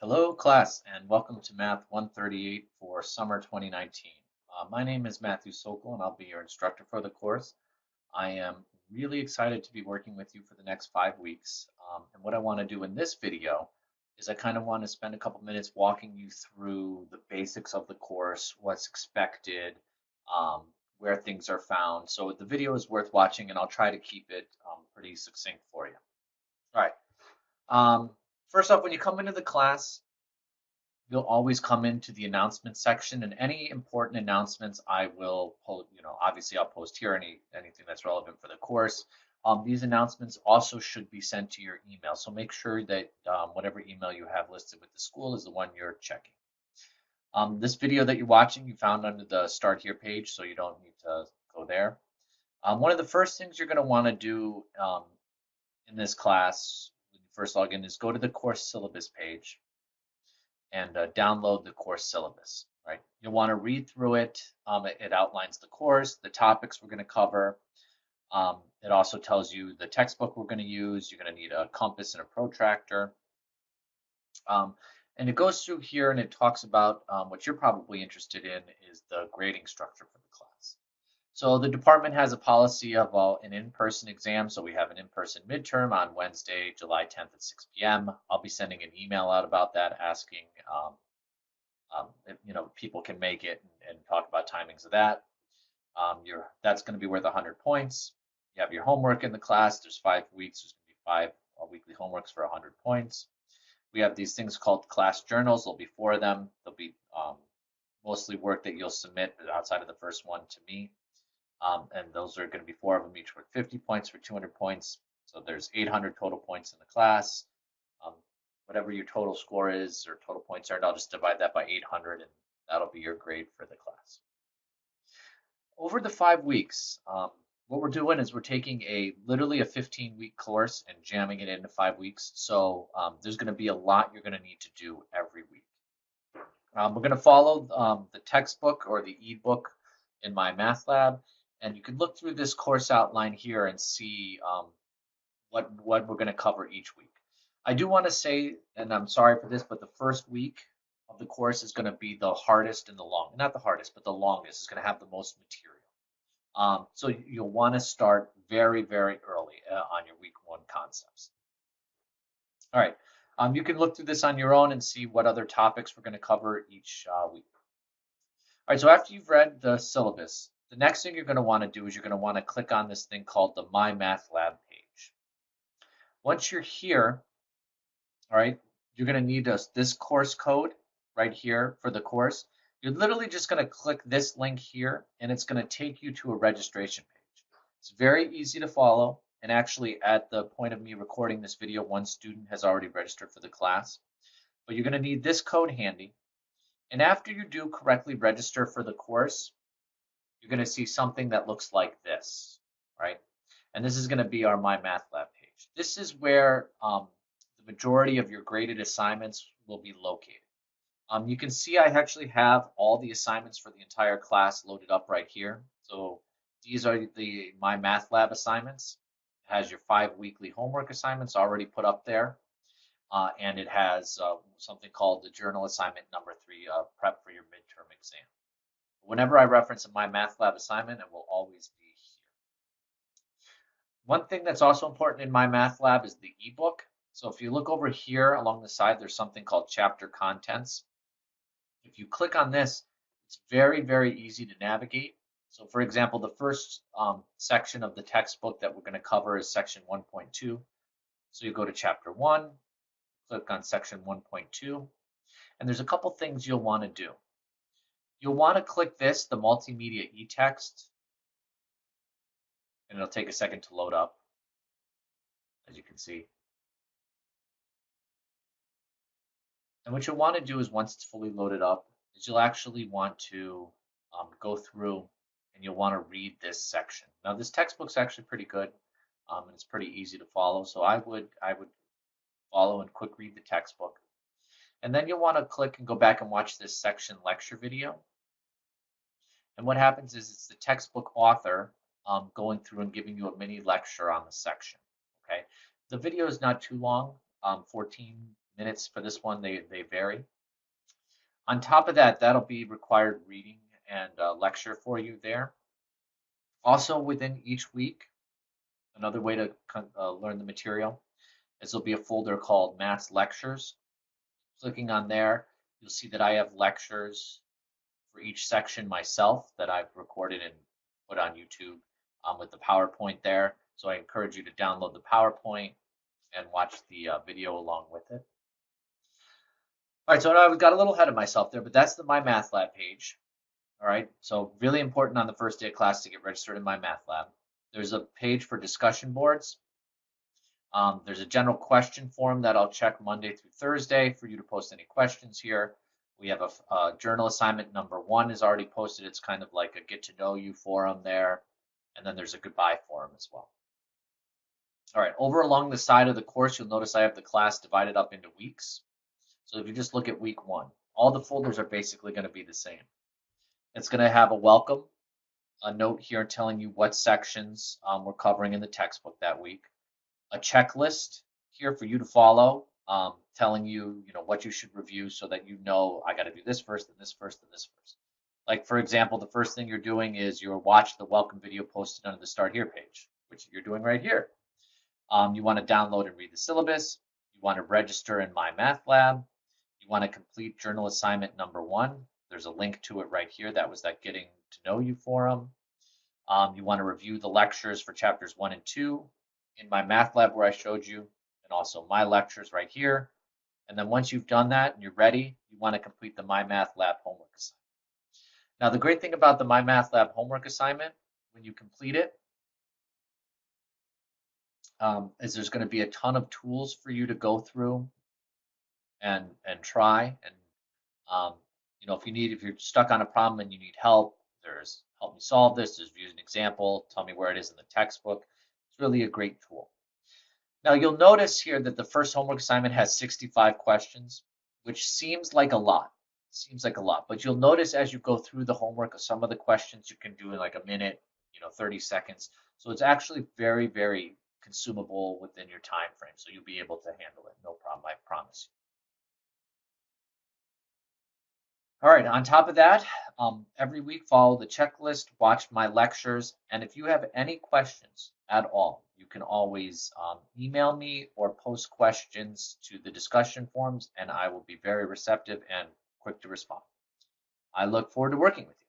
Hello, class, and welcome to Math 138 for summer 2019. My name is Matthew Sokol, and I'll be your instructor for the course. I am really excited to be working with you for the next 5 weeks. And what I want to do in this video is I kind of want to spend a couple minutes walking you through the basics of the course, what's expected, um, where things are found. So the video is worth watching, and I'll try to keep it pretty succinct for you. All right. First off, when you come into the class, you'll always come into the announcement section, and any important announcements I will post, obviously I'll post here anything that's relevant for the course. These announcements also should be sent to your email, so make sure that whatever email you have listed with the school is the one you're checking. This video that you're watching you found under the Start Here page, so you don't need to go there. One of the first things you're going to want to do in this class when you first log in is go to the course syllabus page and download the course syllabus, right? You'll want to read through it. It outlines the course, the topics we're going to cover. It also tells you the textbook we're going to use. You're going to need a compass and a protractor. And it goes through here and it talks about what you're probably interested in is the grading structure for the class. So the department has a policy of an in-person exam. So we have an in-person midterm on Wednesday, July 10th at 6 p.m. I'll be sending an email out about that asking if people can make it and talk about timings of that. That's going to be worth 100 points. You have your homework in the class. There's 5 weeks. There's going to be 5 weekly homeworks for 100 points. We have these things called class journals. There'll be 4 of them. There'll be mostly work that you'll submit outside of the first one to me. And those are going to be 4 of them, each worth 50 points for 200 points. So there's 800 total points in the class. Whatever your total score is or total points earned, I'll just divide that by 800 and that'll be your grade for the class. Over the 5 weeks, what we're doing is we're taking literally a 15-week course and jamming it into 5 weeks. So there's going to be a lot you're going to need to do every week. We're going to follow the textbook or the ebook in my math lab. And you can look through this course outline here and see what we're going to cover each week. I do want to say, and I'm sorry for this, but the first week of the course is going to be the hardest and not the hardest, but the longest. It's going to have the most material. So you'll want to start very, very early on your week 1 concepts. All right. You can look through this on your own and see what other topics we're going to cover each week. All right, so after you've read the syllabus, the next thing you're going to want to do is you're going to want to click on this thing called the My Math Lab page. Once you're here, all right, you're going to need this course code right here for the course. You're literally just going to click this link here, and it's going to take you to a registration page. It's very easy to follow, and actually at the point of me recording this video, 1 student has already registered for the class. But you're going to need this code handy. And after you do correctly register for the course, you're going to see something that looks like this, right? And this is going to be our My Math Lab page. This is where the majority of your graded assignments will be located. You can see I actually have all the assignments for the entire class loaded up right here. So these are the My Math Lab assignments. It has your 5 weekly homework assignments already put up there. And it has something called the journal assignment number 3, prep for your midterm exam. Whenever I reference a My Math Lab assignment, it will always be here. One thing that's also important in My Math Lab is the ebook. So if you look over here along the side, there's something called chapter contents. If you click on this, it's very, very easy to navigate. So for example, the first section of the textbook that we're going to cover is section 1.2. So you go to chapter 1, click on section 1.2, and there's a couple things you'll want to do. You'll want to click this, the multimedia e-text, and it'll take a second to load up, as you can see. And what you'll want to do is once it's fully loaded up, is you'll actually want to go through and you'll want to read this section. Now this textbook's actually pretty good and it's pretty easy to follow. So I would follow and quick read the textbook. And then you'll want to click and go back and watch this section lecture video. And what happens is it's the textbook author going through and giving you a mini lecture on the section. Okay, the video is not too long, 14 minutes for this one, they vary. On top of that, that'll be required reading and lecture for you there. Also within each week, another way to learn the material is there'll be a folder called Maths Lectures. Clicking on there, you'll see that I have lectures for each section myself that I've recorded and put on YouTube with the PowerPoint there. So I encourage you to download the PowerPoint and watch the video along with it. All right, so I got a little ahead of myself there, but that's the My Math Lab page. All right, so really important on the first day of class to get registered in My Math Lab. There's a page for discussion boards. There's a general question form that I'll check Monday through Thursday for you to post any questions here. We have a journal assignment number 1 is already posted. It's kind of like a get to know you forum there. And then there's a goodbye forum as well. All right, over along the side of the course, you'll notice I have the class divided up into weeks. So if you just look at week 1, all the folders are basically going to be the same. It's going to have a welcome, a note here telling you what sections we're covering in the textbook that week, a checklist here for you to follow, telling you, what you should review so that you know I got to do this first, and this first, and this first. Like, for example, the first thing you're doing is you'll watch the welcome video posted under the Start Here page, which you're doing right here. You want to download and read the syllabus. You want to register in My Math Lab. You want to complete journal assignment number 1. There's a link to it right here. That was that Getting to Know You forum. You want to review the lectures for chapters 1 and 2 in My Math Lab where I showed you, and also my lectures right here. And then once you've done that and you're ready, you want to complete the My Math Lab homework assignment. Now, the great thing about the My Math Lab homework assignment, when you complete it, is there's going to be a ton of tools for you to go through and try. And if you're stuck on a problem and you need help, there's help me solve this. There's view an example. Tell me where it is in the textbook. It's really a great tool. Now you'll notice here that the first homework assignment has 65 questions, which seems like a lot. But you'll notice as you go through the homework, some of the questions you can do in like a minute, 30 seconds. So it's actually very, very consumable within your time frame. So you'll be able to handle it. No problem, I promise you. All right, on top of that, every week follow the checklist, watch my lectures, and if you have any questions at all, you can always email me or post questions to the discussion forums, and I will be very receptive and quick to respond. I look forward to working with you.